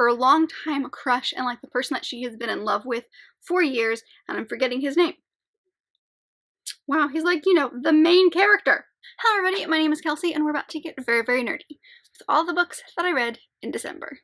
her longtime crush and like the person that she has been in love with for years, and I'm forgetting his name. Wow, he's like, you know, the main character. Hello everybody, my name is Kelsey, and we're about to get very, very nerdy with all the books that I read in December.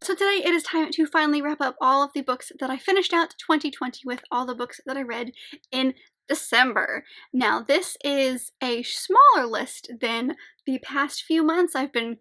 So today it is time to finally wrap up all of the books that I finished out 2020 with, all the books that I read in December. Now this is a smaller list than the past few months. I've been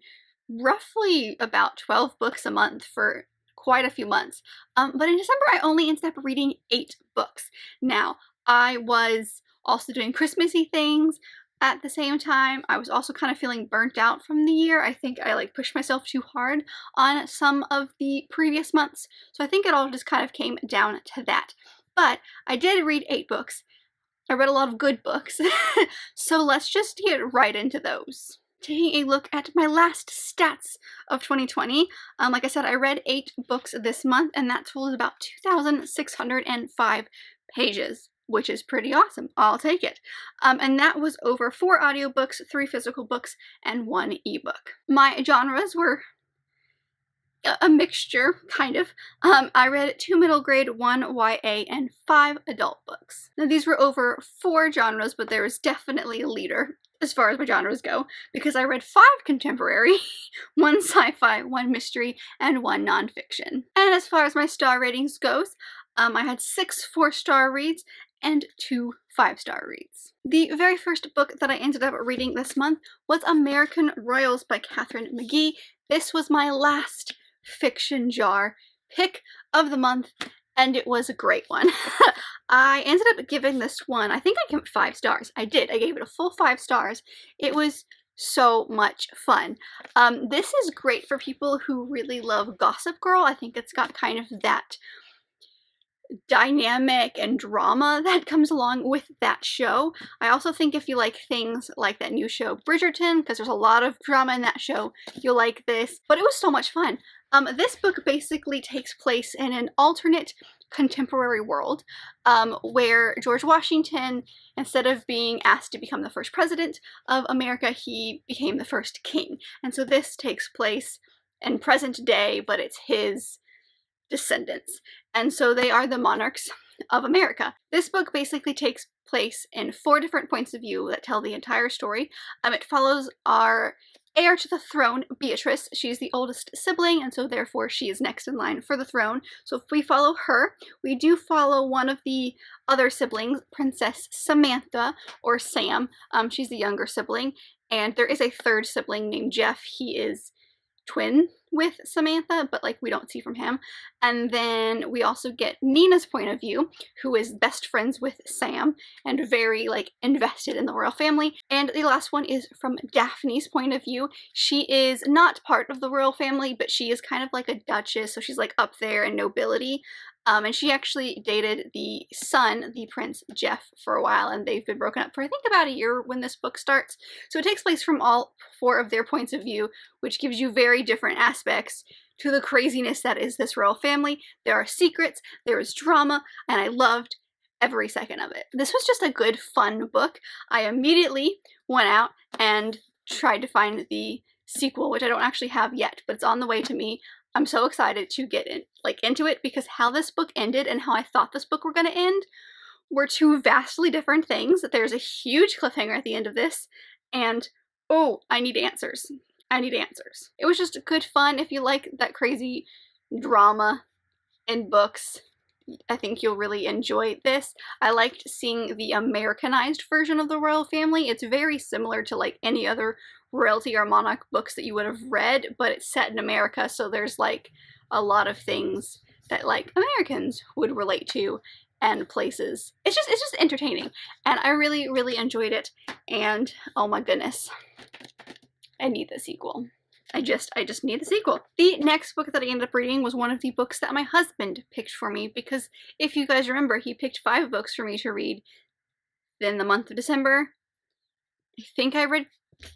roughly about 12 books a month for quite a few months. But in December I only ended up reading 8 books. Now I was also doing Christmassy things. At the same time, I was also kind of feeling burnt out from the year. I think I like pushed myself too hard on some of the previous months. So I think it all just kind of came down to that. But I did read 8 books. I read a lot of good books. So let's just get right into those. Taking a look at my last stats of 2020. Like I said, I read 8 books this month, and that totals about 2,605 pages. Which is pretty awesome. I'll take it. And that was over 4 audiobooks, 3 physical books, and 1 ebook. My genres were a mixture, kind of. I read 2 middle grade, 1 YA, and 5 adult books. Now these were over 4 genres, but there was definitely a leader as far as my genres go, because I read 5 contemporary, 1 sci-fi, 1 mystery, and 1 nonfiction. And as far as my star ratings goes, I had 6 4-star reads and 2 5-star reads. The very first book that I ended up reading this month was American Royals by Katharine McGee. This was my last fiction jar pick of the month, and it was a great one. I ended up giving this one, I think I gave it 5 stars. I did. I gave it a full 5 stars. It was so much fun. This is great for people who really love Gossip Girl. I think it's got kind of that dynamic and drama that comes along with that show. I also think if you like things like that new show Bridgerton, because there's a lot of drama in that show, you'll like this. But it was so much fun. This book basically takes place in an alternate contemporary world where George Washington, instead of being asked to become the first president of America, he became the first king. And so this takes place in present day, but it's his descendants. And so they are the monarchs of America. This book basically takes place in 4 different points of view that tell the entire story. It follows our heir to the throne, Beatrice. She's the oldest sibling, and so therefore she is next in line for the throne. So if we follow her, we do follow one of the other siblings, Princess Samantha, or Sam. She's the younger sibling, and there is a 3rd sibling named Jeff. He is twin with Samantha, but like we don't see from him. And then we also get Nina's point of view, who is best friends with Sam and very like invested in the royal family. And the last one is from Daphne's point of view. She is not part of the royal family, but she is kind of like a duchess, so she's like up there in nobility. And she actually dated the son, the Prince Jeff, for a while, and they've been broken up for I think about a year when this book starts. So it takes place from all 4 of their points of view, which gives you very different aspects to the craziness that is this royal family. There are secrets, there is drama, and I loved every second of it. This was just a good, fun book. I immediately went out and tried to find the sequel, which I don't actually have yet, but it's on the way to me. I'm so excited to get into it, because how this book ended and how I thought this book were going to end were 2 vastly different things. That there's a huge cliffhanger at the end of this, and oh, I need answers. I need answers. It was just good fun. If you like that crazy drama in books, I think you'll really enjoy this. I liked seeing the Americanized version of the royal family. It's very similar to like any other royalty or monarch books that you would have read, but it's set in America, so there's like a lot of things that like Americans would relate to and places. It's just entertaining, and I really, really enjoyed it. And oh my goodness, I need the sequel. I just need the sequel. The next book that I ended up reading was one of the books that my husband picked for me, because if you guys remember, he picked 5 books for me to read in the month of December. I think I read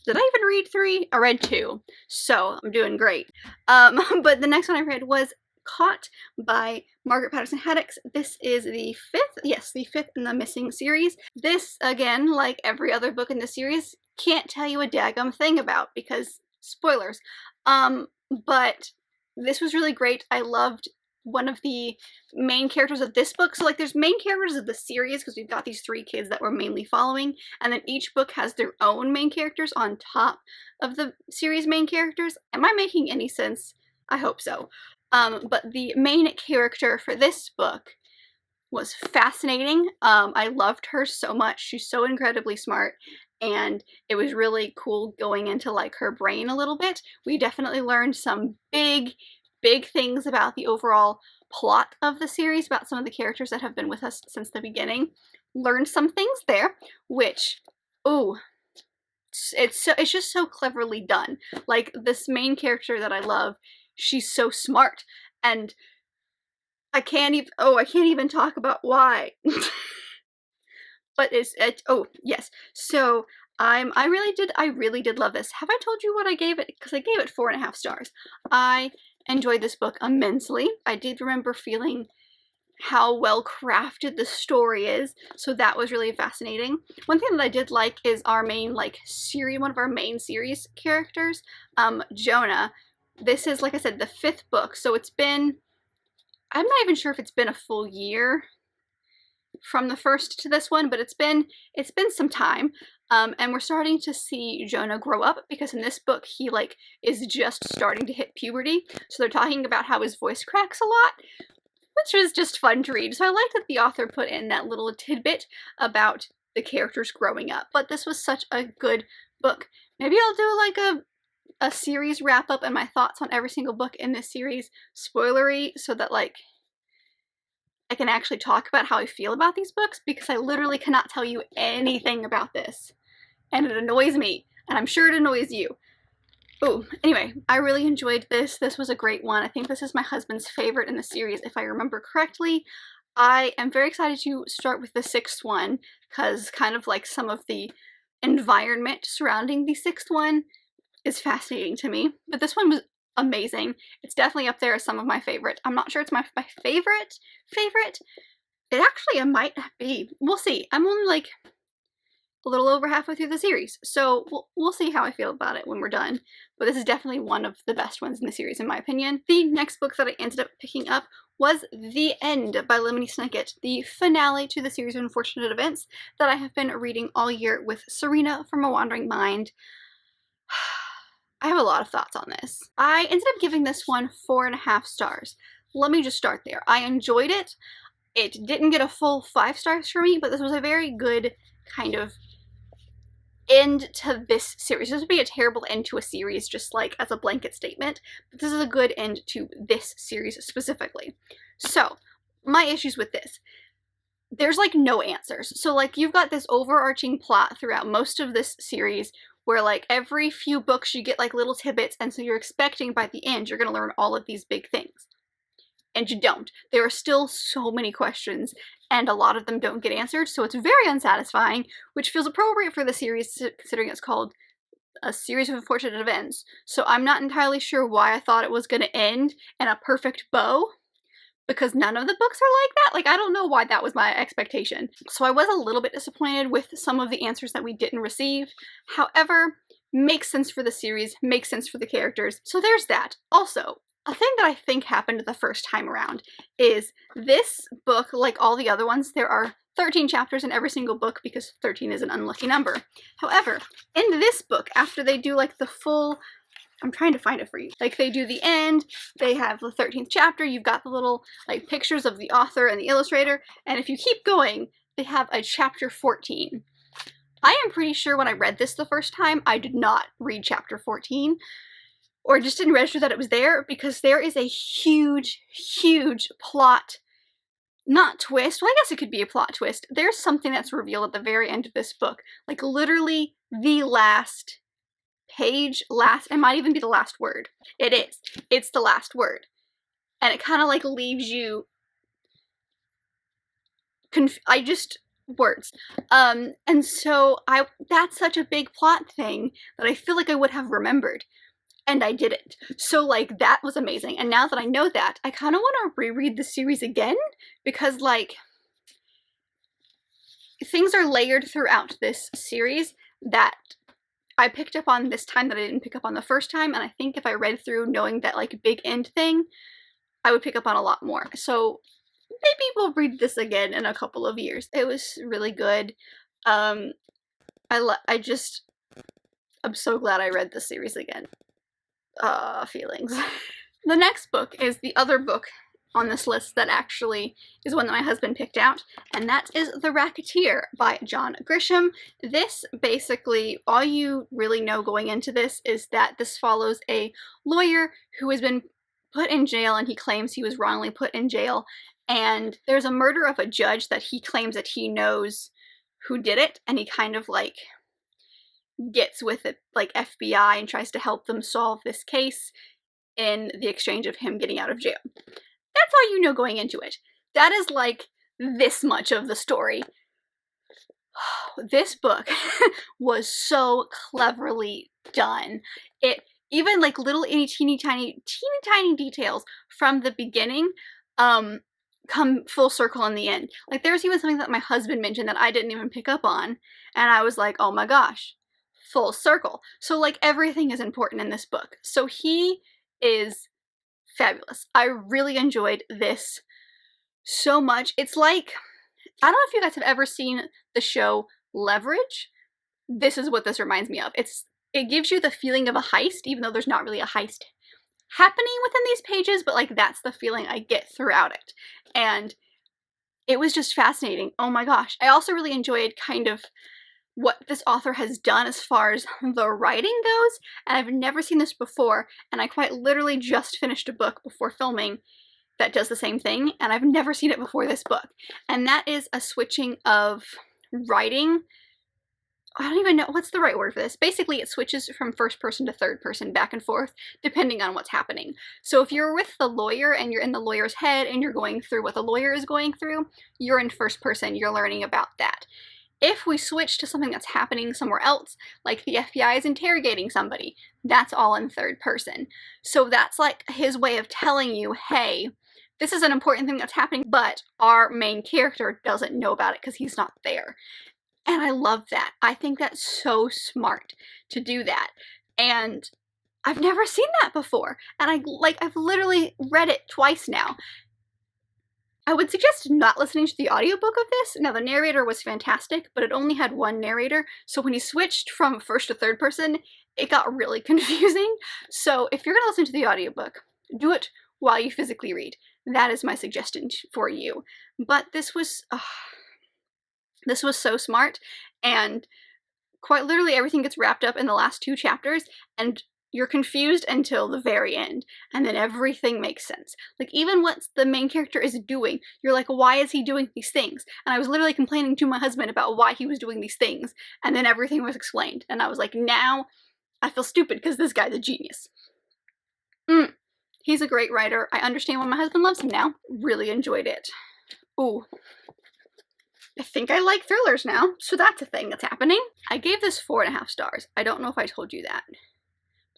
did I even read 3? I read 2, so I'm doing great. But the next one I read was Caught by Margaret Patterson Haddix. This is the 5th, yes, the 5th in the Missing series. This, again, like every other book in the series, can't tell you a daggum thing about because spoilers. But this was really great. I loved one of the main characters of this book. So like there's main characters of the series because we've got these 3 kids that we're mainly following, and then each book has their own main characters on top of the series main characters. Am I making any sense? I hope so. But the main character for this book was fascinating. I loved her so much. She's so incredibly smart, and it was really cool going into like her brain a little bit. We definitely learned some big things about the overall plot of the series, about some of the characters that have been with us since the beginning. Learned some things there, which, ooh, it's just so cleverly done. Like this main character that I love, she's so smart, and I can't even talk about why. But oh yes, so I really did love this. Have I told you what I gave it? Because I gave it 4.5 stars. I enjoyed this book immensely. I did remember feeling how well crafted the story is, so that was really fascinating. One thing that I did like is our main one of our main series characters, Jonah. This is, like I said, the 5th book, so it's been, I'm not even sure if it's been a full year from the first to this one, but it's been some time. And we're starting to see Jonah grow up, because in this book he is just starting to hit puberty. So they're talking about how his voice cracks a lot, which was just fun to read. So I like that the author put in that little tidbit about the characters growing up. But this was such a good book. Maybe I'll do a series wrap up and my thoughts on every single book in this series, spoilery, so that I can actually talk about how I feel about these books, because I literally cannot tell you anything about this. And it annoys me, and I'm sure it annoys you. Ooh, anyway, I really enjoyed this. This was a great one. I think this is my husband's favorite in the series, if I remember correctly. I am very excited to start with the 6th one, because kind of some of the environment surrounding the 6th one is fascinating to me. But this one was amazing. It's definitely up there as some of my favorite. I'm not sure it's my favorite. It actually might be. We'll see. I'm only a little over halfway through the series, so we'll see how I feel about it when we're done. But this is definitely one of the best ones in the series, in my opinion. The next book that I ended up picking up was The End by Lemony Snicket, the finale to the series of unfortunate events that I have been reading all year with Serena from A Wandering Mind. I have a lot of thoughts on this. I ended up giving this one 4.5 stars. Let me just start there. I enjoyed it. It didn't get a full 5 stars for me, but this was a very good kind of end to this series. This would be a terrible end to a series, just as a blanket statement, but this is a good end to this series specifically. So, my issues with this. There's no answers. So you've got this overarching plot throughout most of this series where every few books you get little tidbits, and so you're expecting by the end you're going to learn all of these big things. And you don't. There are still so many questions, and a lot of them don't get answered, so it's very unsatisfying, which feels appropriate for the series considering it's called A Series of Unfortunate Events. So I'm not entirely sure why I thought it was going to end in a perfect bow, because none of the books are like that. I don't know why that was my expectation. So I was a little bit disappointed with some of the answers that we didn't receive. However, makes sense for the series, makes sense for the characters. So there's that. Also, a thing that I think happened the first time around is this book, like all the other ones, there are 13 chapters in every single book because 13 is an unlucky number. However, in this book, after they do the full, I'm trying to find it for you. They do the end, they have the 13th chapter, you've got the little, pictures of the author and the illustrator, and if you keep going, they have a chapter 14. I am pretty sure when I read this the first time, I did not read chapter 14, or just didn't register that it was there, because there is a huge plot, not twist, well I guess it could be a plot twist. There's something that's revealed at the very end of this book, literally the last page, it might even be the last word. It is. It's the last word. And it kind of leaves you words. And so that's such a big plot thing that I feel like I would have remembered. And I didn't. So, like, that was amazing. And now that I know that, I kind of want to reread the series again, because, like, things are layered throughout this series that I picked up on this time that I didn't pick up on the first time, and I think if I read through knowing that, like, big end thing, I would pick up on a lot more. So maybe we'll read this again in a couple of years. It was really good. I'm so glad I read this series again. Feelings. The next book is the other book on this list that actually is one that my husband picked out, and that is The Racketeer by John Grisham. This, basically, all you really know going into this is that this follows a lawyer who has been put in jail, and he claims he was wrongly put in jail, and there's a murder of a judge that he claims that he knows who did it, and he kind of, like, gets with it, like, FBI, and tries to help them solve this case in the exchange of him getting out of jail. That's all you know going into it. That is, like, this much of the story. This book was so cleverly done. It, even, like, little teeny tiny details from the beginning, come full circle in the end. Like, there's even something that my husband mentioned that I didn't even pick up on, and I was like, oh my gosh. Full circle. So, like, everything is important in this book. So he is fabulous. I really enjoyed this so much. It's like, I don't know if you guys have ever seen the show Leverage. This is what this reminds me of. It gives you the feeling of a heist, even though there's not really a heist happening within these pages, but, like, that's the feeling I get throughout it. And it was just fascinating. Oh my gosh. I also really enjoyed kind of what this author has done as far as the writing goes, and I've never seen this before, and I quite literally just finished a book before filming that does the same thing, and I've never seen it before this book, and that is a switching of writing. I don't even know, what's the right word for this? Basically, it switches from first person to third person, back and forth, depending on what's happening. So if you're with the lawyer, and you're in the lawyer's head, and you're going through what the lawyer is going through, you're in first person, you're learning about that. If we switch to something that's happening somewhere else, like the FBI is interrogating somebody, that's all in third person. So that's like his way of telling you, hey, this is an important thing that's happening, but our main character doesn't know about it because he's not there. And I love that. I think that's so smart to do that. And I've never seen that before. And I've literally read it twice now. I would suggest not listening to the audiobook of this. Now, the narrator was fantastic, but it only had one narrator, so when he switched from first to third person, it got really confusing. So if you're going to listen to the audiobook, do it while you physically read. That is my suggestion for you. But this was so smart, and quite literally everything gets wrapped up in the last 2 chapters, and you're confused until the very end, and then everything makes sense. Like, even what the main character is doing, you're like, why is he doing these things? And I was literally complaining to my husband about why he was doing these things, and then everything was explained. And I was like, now I feel stupid because this guy's a genius. He's a great writer. I understand why my husband loves him now. Really enjoyed it. Ooh. I think I like thrillers now, so that's a thing that's happening. I gave this 4.5 stars. I don't know if I told you that,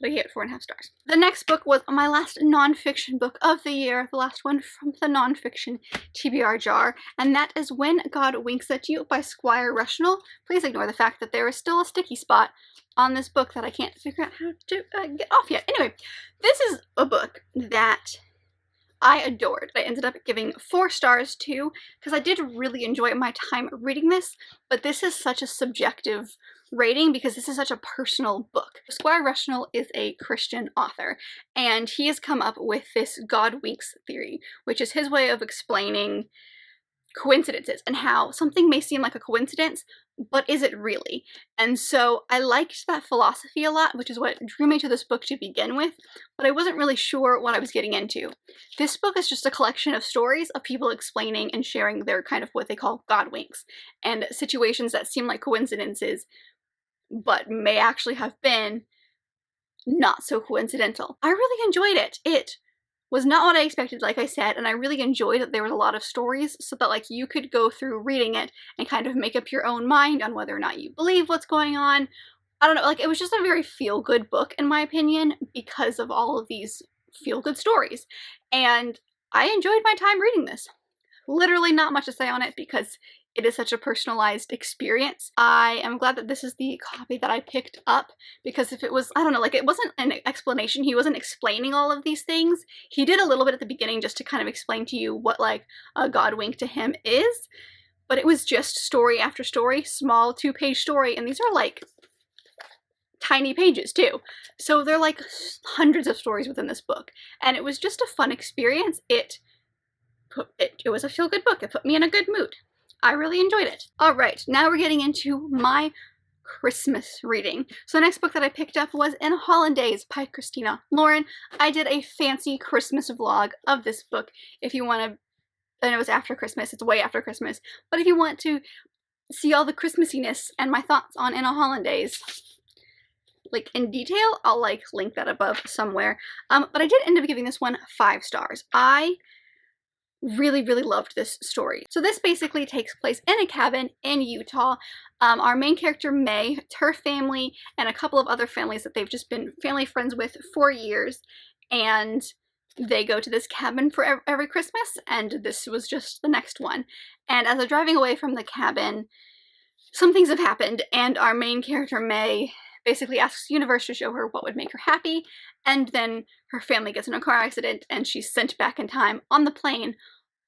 but I gave it 4.5 stars. The next book was my last nonfiction book of the year, the last one from the nonfiction TBR jar, and that is When God Winks at You by Squire Rushnell. Please ignore the fact that there is still a sticky spot on this book that I can't figure out how to get off yet. Anyway, this is a book that I adored. I ended up giving 4 stars to, because I did really enjoy my time reading this, but this is such a subjective rating because this is such a personal book. Squire Rushnell is a Christian author, and he has come up with this God winks theory, which is his way of explaining coincidences and how something may seem like a coincidence, but is it really? And so I liked that philosophy a lot, which is what drew me to this book to begin with, but I wasn't really sure what I was getting into. This book is just a collection of stories of people explaining and sharing their kind of what they call God winks, and situations that seem like coincidences, but may actually have been not so coincidental. I really enjoyed it. It was not what I expected, like I said, and I really enjoyed that there was a lot of stories so that like you could go through reading it and kind of make up your own mind on whether or not you believe what's going on. I don't know, like it was just a very feel-good book in my opinion because of all of these feel-good stories, and I enjoyed my time reading this. Literally not much to say on it because it is such a personalized experience. I am glad that this is the copy that I picked up, because if it was, I don't know, like it wasn't an explanation, he wasn't explaining all of these things. He did a little bit at the beginning just to kind of explain to you what like a God wink to him is, but it was just story after story, small 2-page story, and these are like tiny pages too. So they're like hundreds of stories within this book, and it was just a fun experience. It was a feel-good book. It put me in a good mood. I really enjoyed it. Alright, now we're getting into my Christmas reading. So the next book that I picked up was In Holland Days by Christina Lauren. I did a fancy Christmas vlog of this book. If you want to, I know it's after Christmas, it's way after Christmas, but if you want to see all the Christmassiness and my thoughts on In a Holland Days, like in detail, I'll like link that above somewhere. But I did end up giving this one 5 stars. I really loved this story. So this basically takes place in a cabin in Utah. Our main character May, her family, and a couple of other families that they've just been family friends with for years, and they go to this cabin for every Christmas, and this was just the next one. And as they're driving away from the cabin, some things have happened, and our main character May basically asks the universe to show her what would make her happy, and then her family gets in a car accident and she's sent back in time on the plane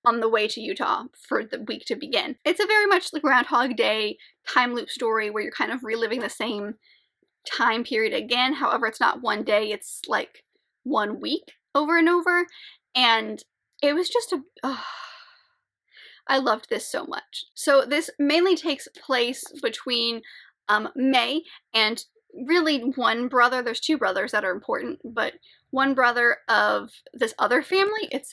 on the way to Utah for the week to begin. It's a very much like Groundhog Day time loop story where you're kind of reliving the same time period again. However, it's not one day, it's like 1 week over and over, and it was just I loved this so much. So this mainly takes place between May and really one brother. There's 2 brothers that are important, but one brother of this other family. It's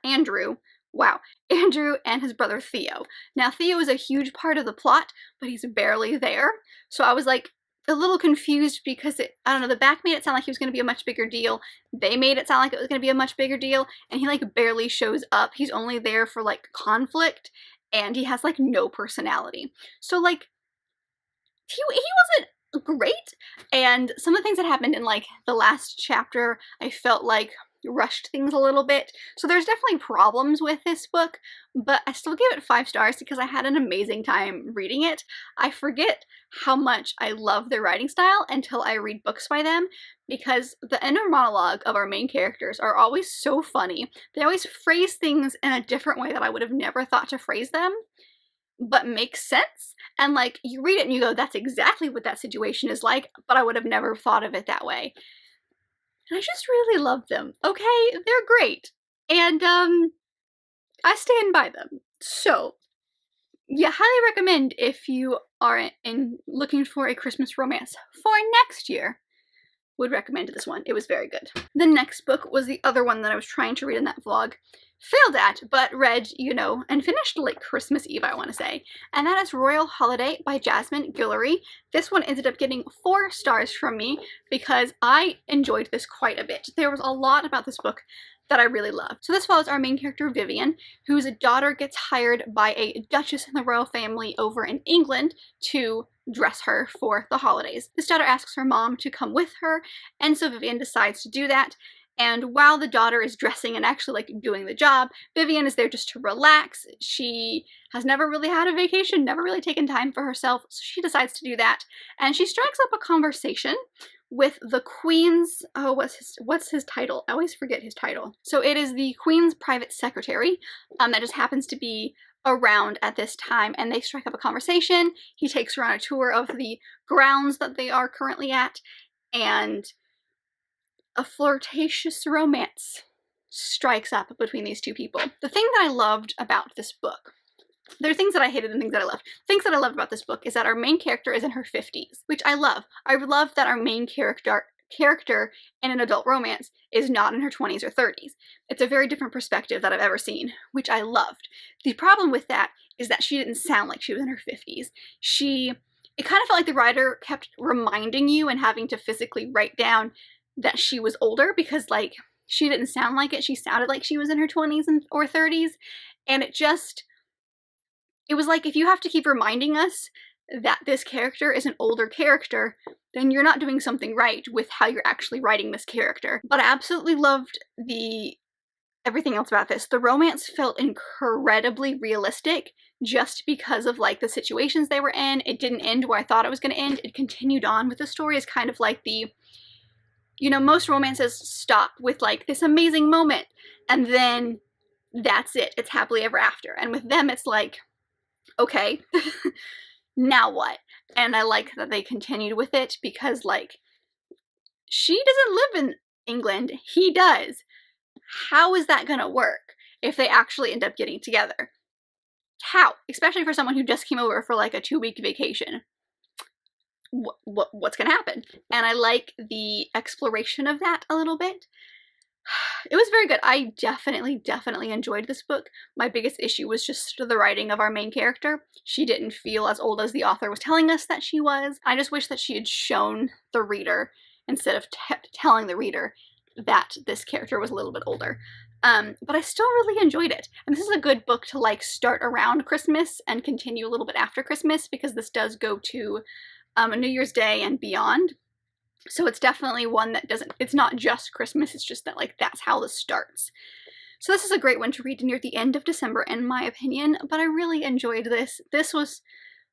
Andrew. Wow. Andrew and his brother Theo. Now Theo is a huge part of the plot, but he's barely there. So I was like a little confused because I don't know, the back made it sound like he was going to be a much bigger deal. They made it sound like it was going to be a much bigger deal, and he like barely shows up. He's only there for like conflict, and he has like no personality. So like he wasn't great, and some of the things that happened in like the last chapter I felt like rushed things a little bit. So there's definitely problems with this book, but I still give it 5 stars because I had an amazing time reading it. I forget how much I love their writing style until I read books by them, because the inner monologue of our main characters are always so funny. They always phrase things in a different way that I would have never thought to phrase them, but makes sense. And like you read it and you go, that's exactly what that situation is like, but I would have never thought of it that way. And I just really love them. Okay, they're great. And I stand by them. So yeah, highly recommend if you are looking for a Christmas romance for next year. Would recommend this one. It was very good. The next book was the other one that I was trying to read in that vlog. Failed at, but read, you know, and finished like Christmas Eve, I want to say. And that is Royal Holiday by Jasmine Guillory. This one ended up getting 4 stars from me because I enjoyed this quite a bit. There was a lot about this book that I really loved. So this follows our main character Vivian, whose daughter gets hired by a duchess in the royal family over in England to dress her for the holidays. This daughter asks her mom to come with her, and so Vivian decides to do that. And while the daughter is dressing and actually like doing the job, Vivian is there just to relax. She has never really had a vacation, never really taken time for herself, so she decides to do that. And she strikes up a conversation with the Queen's, oh, what's his title? I always forget his title. So it is the Queen's private secretary that just happens to be around at this time, and they strike up a conversation. He takes her on a tour of the grounds that they are currently at, and a flirtatious romance strikes up between these 2 people. The thing that I loved about this book, there are things that I hated and things that I loved. Things that I loved about this book is that our main character is in her 50s, which I love. I love that our main character in an adult romance is not in her 20s or 30s. It's a very different perspective that I've ever seen, which I loved. The problem with that is that she didn't sound like she was in her 50s. It kind of felt like the writer kept reminding you and having to physically write down that she was older, because like she didn't sound like it. She sounded like she was in her 20s or 30s. And it was like, if you have to keep reminding us that this character is an older character, then you're not doing something right with how you're actually writing this character. But I absolutely loved everything else about this. The romance felt incredibly realistic just because of like the situations they were in. It didn't end where I thought it was going to end. It continued on with the story. It's kind of like most romances stop with like this amazing moment and then that's it. It's happily ever after. And with them, it's like, okay, now what? And I like that they continued with it because like, she doesn't live in England. He does. How is that gonna work if they actually end up getting together? How? Especially for someone who just came over for like a 2-week vacation. What's gonna happen? And I like the exploration of that a little bit. It was very good. I definitely enjoyed this book. My biggest issue was just the writing of our main character. She didn't feel as old as the author was telling us that she was. I just wish that she had shown the reader, instead of telling the reader, that this character was a little bit older. But I still really enjoyed it. And this is a good book to like start around Christmas and continue a little bit after Christmas, because this does go to New Year's Day and beyond. So it's definitely one that it's not just Christmas, it's just that like that's how this starts. So this is a great one to read near the end of December in my opinion, but I really enjoyed this. This was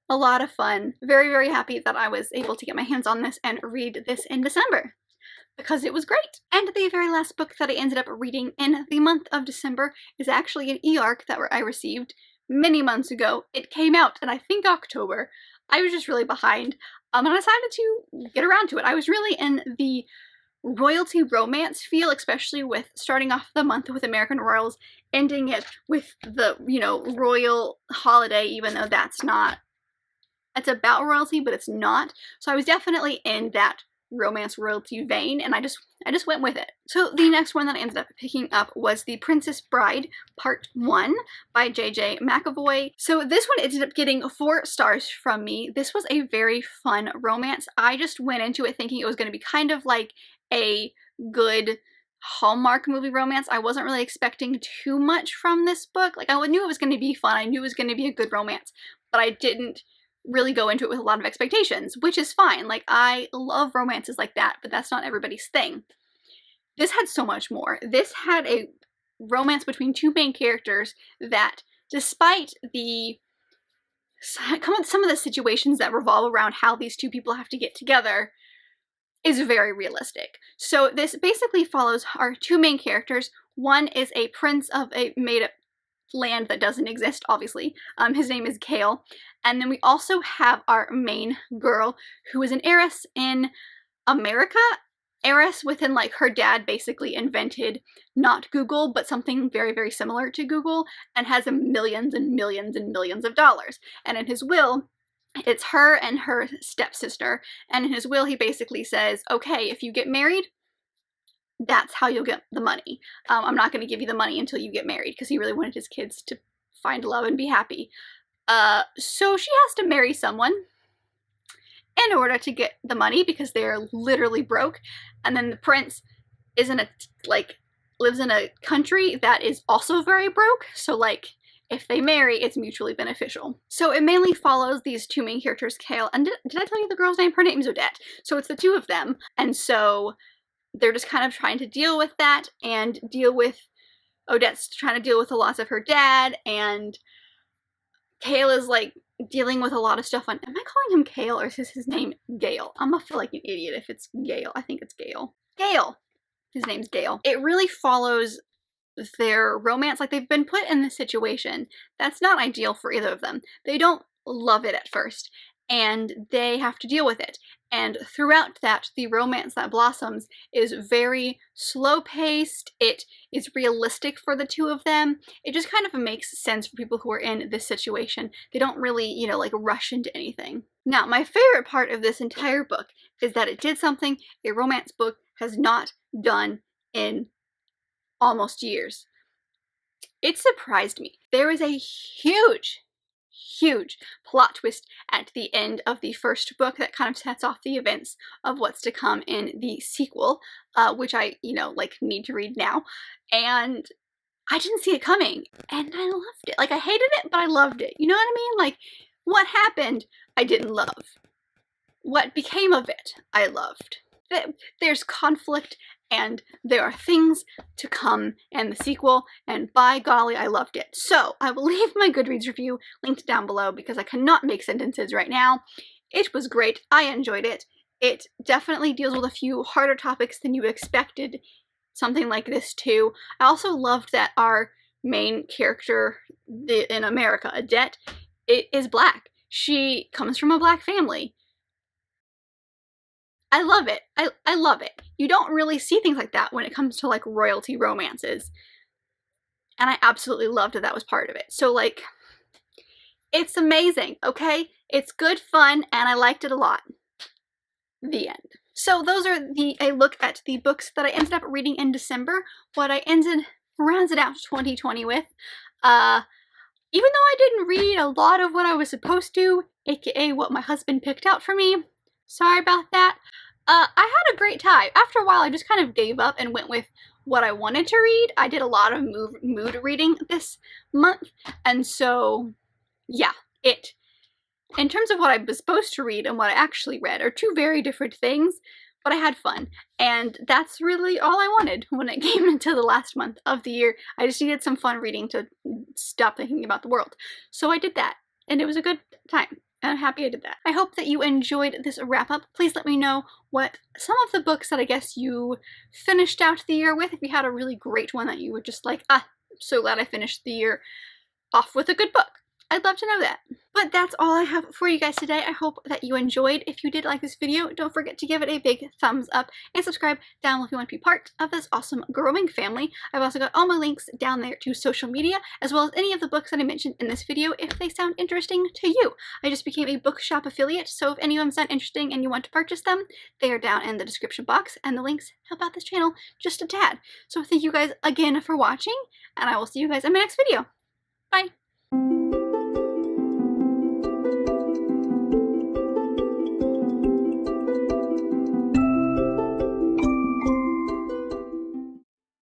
a lot of fun. Very, very happy that I was able to get my hands on this and read this in December, because it was great. And the very last book that I ended up reading in the month of December is actually an e-arc that I received many months ago. It came out in I think October. I was just really behind, and I decided to get around to it. I was really in the royalty romance feel, especially with starting off the month with American Royals, ending it with the, royal holiday, even though it's about royalty, but it's not. So I was definitely in that romance royalty vein, and I just went with it. So the next one that I ended up picking up was The Princess Bride Part 1 by J.J. McAvoy. So this one ended up getting 4 stars from me. This was a very fun romance. I just went into it thinking it was going to be kind of like a good Hallmark movie romance. I wasn't really expecting too much from this book. Like, I knew it was going to be fun. I knew it was going to be a good romance, but I didn't really go into it with a lot of expectations, which is fine. Like, I love romances like that, but that's not everybody's thing. This had so much more. This had a romance between 2 main characters that, despite some of the situations that revolve around how these 2 people have to get together, is very realistic. So this basically follows our 2 main characters. One is a prince of a made-up land that doesn't exist, obviously. His name is Kale. And then we also have our main girl, who is an heiress in America. Heiress within, like, her dad basically invented not Google, but something very, very similar to Google, and has millions and millions and millions of dollars. And in his will, it's her and her stepsister. And in his will, he basically says, okay, if you get married, that's how you'll get the money. I'm not going to give you the money until you get married, because he really wanted his kids to find love and be happy. So she has to marry someone in order to get the money, because they're literally broke. And then the prince lives in a country that is also very broke. So like, if they marry, it's mutually beneficial. So it mainly follows these 2 main characters, Kale, and did I tell you the girl's name? Her name's Odette. So it's the 2 of them. And so they're just kind of trying to deal with that, and Odette's trying to deal with the loss of her dad, and Kale is like dealing with a lot of stuff am I calling him Kale, or is his name Gale? I'm gonna feel like an idiot if it's Gale. I think it's Gale. Gale! His name's Gale. It really follows their romance. Like, they've been put in this situation that's not ideal for either of them. They don't love it at first, and they have to deal with it. And throughout that, the romance that blossoms is very slow-paced. It is realistic for the 2 of them. It just kind of makes sense for people who are in this situation. They don't really, like, rush into anything. Now, my favorite part of this entire book is that it did something a romance book has not done in almost years. It surprised me. There is a huge, huge plot twist at the end of the first book that kind of sets off the events of what's to come in the sequel, which I, like, need to read now. And I didn't see it coming, and I loved it. Like, I hated it, but I loved it. You know what I mean? Like, what happened, I didn't love. What became of it, I loved. There's conflict, and there are things to come in the sequel, and by golly, I loved it. So, I will leave my Goodreads review linked down below because I cannot make sentences right now. It was great. I enjoyed it. It definitely deals with a few harder topics than you expected something like this too. I also loved that our main character in America, Adette, is Black. She comes from a Black family. I love it. I love it. You don't really see things like that when it comes to, like, royalty romances. And I absolutely loved that was part of it. So, like, it's amazing, okay? It's good fun, and I liked it a lot. The end. So those are a look at the books that I ended up reading in December. What I rounded out 2020 with. Even though I didn't read a lot of what I was supposed to, aka what my husband picked out for me, sorry about that. I had a great time. After a while, I just kind of gave up and went with what I wanted to read. I did a lot of mood reading this month, and so, yeah, in terms of what I was supposed to read and what I actually read are two very different things, but I had fun, and that's really all I wanted when it came into the last month of the year. I just needed some fun reading to stop thinking about the world. So I did that, and it was a good time. And I'm happy I did that. I hope that you enjoyed this wrap-up. Please let me know what some of the books that I guess you finished out the year with, if you had a really great one that you were just like, I'm so glad I finished the year off with a good book. I'd love to know that. But that's all I have for you guys today. I hope that you enjoyed. If you did like this video, don't forget to give it a big thumbs up and subscribe down below if you want to be part of this awesome growing family. I've also got all my links down there to social media, as well as any of the books that I mentioned in this video if they sound interesting to you. I just became a Bookshop affiliate, so if any of them sound interesting and you want to purchase them, they are down in the description box, and the links help out this channel just a tad. So thank you guys again for watching, and I will see you guys in my next video. Bye!